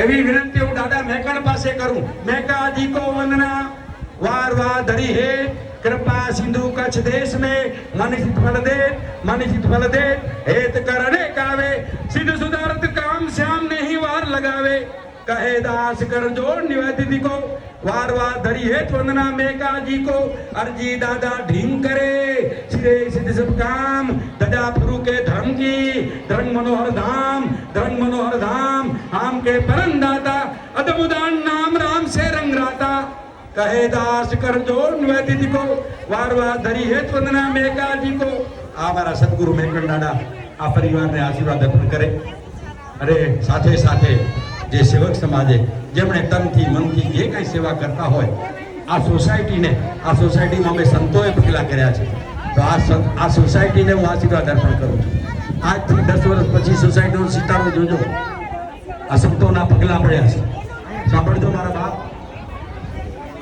એવી વિનંતી હું દાદા મેકણ પાસે કરું। મેકાજી કો વંદના वार वार धरी है कृपा सिंधु कच्छ देश में मनीषित फल दे हेत करने कावे सिद्ध सुधारत काम श्याम ने ही वार लगावे कहे दास कर जोड़ निवेदित को वार वार धरी है वंदना मेका जी को अर्जी दादा ढीम करे सिरे सिद्ध सब काम दजा फुरु के धर्म की धर्म मनोहर धाम आम के परम दाता अदमुदान नाम राम से रंग राता कहे दास कर जोड़ निवेदित को वार वार धरी है वंदना मेका जी को। हमारा सदगुरु मेकण दादा आ परिवार ने आशीर्वाद अर्पण करे। अरे साथे साथे जे सेवक समाजे जेमणे तनथी मनथी जे कई सेवा करता होय आ सोसायटी ने आ सोसायटी में अमे संतोए पगला कर्या छे तो आ सोसायटी ने हूँ आशीर्वाद अर्पण करूँ छूं। आज थी 10 वर्ष पछी सोसायटी नो सितारो जोजो आ संतोना पगला पड्या छे। सांभळजो मारा बाप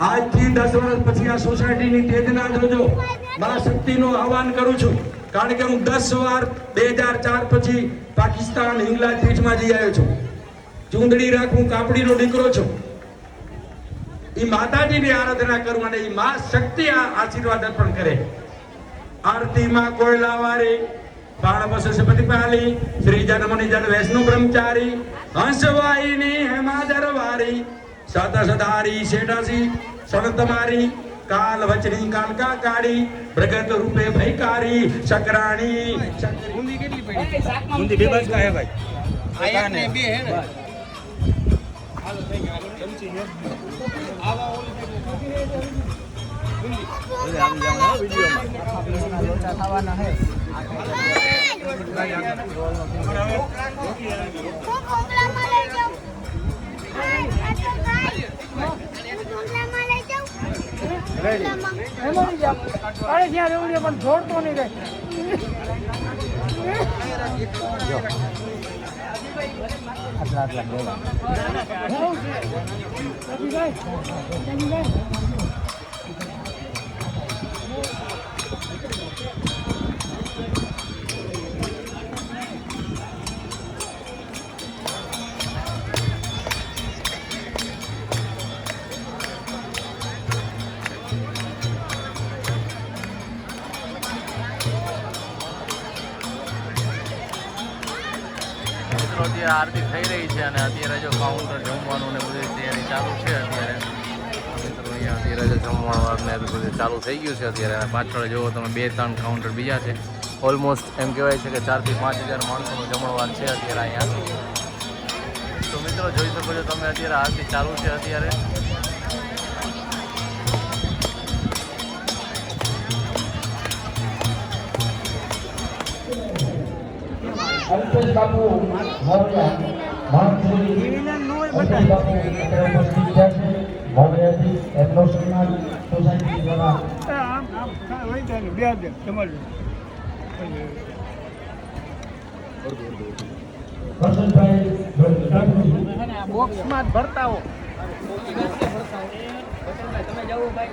आज थी 10 वर्ष पछी आ सोसायटी नी तेजना जोजो मां शक्ति नो आह्वान करूं छूं कारण के हूँ 10 વાર 2004 पछी पाकिस्तान हिंगला तीर्थ में जई आव्यो छुं। चूंदड़ी राखूं कापड़ी नो दीकरो छुं। ई माताजी की आराधना करूं अने ई मां शक्ति आशीर्वाद अर्पण करे। आरती मां कोयला वारी बाण बस प्रतिपाली श्री जनमनि जन वैष्णु ब्रह्मचारी हंसवाहिनी हेमादर वारी सदा सदारी सेठासी सनतमारी काल वचनी कालका काड़ी प्रगत रूपे भयकारी शकराणी बूंदी केटली पड़ी बूंदी बेबस का है भाई आया ने बे है ने हालो થઈ ગયો ચમચી ને આવા ઓલી બૂંદી હવે આવી જાવ વિડિયો માં આપણા લોચા ખાવાના છે કોકલામાં લઈ જાવ अरे ज्यादा रेवड़िया पण छोड़तो नहीं रे आटला आटला देवा आरती થઈ રહી છે અને અત્યારે જો કાઉન્ટર જમવાનું ને બધી તૈયારી ચાલુ છે। અત્યારે મિત્રો અહીંયા અત્યારે જો જમવાનું ને બધું ચાલુ થઈ ગયું છે। અત્યારે પાછળ જોવો તમે 2-3 કાઉન્ટર બીજા છે। ઓલમોસ્ટ એમ કહેવાય છે કે 4 થી 5,000 માણસોનો જમણવાર છે અત્યારે અહીંયા। તો મિત્રો જોઈ શકો છો તમે અત્યારે આરતી ચાલુ છે। અત્યારે अल्पेश बापू मोरिया महाश्री अल्पेश बापू उपस्थित है मोरिया जी एमनो समाज सोसायटी द्वारा वही जाने ब्याज समझ पर्सन भाई બોક્સ માં ભરતા હો તમે જાઓ ભાઈ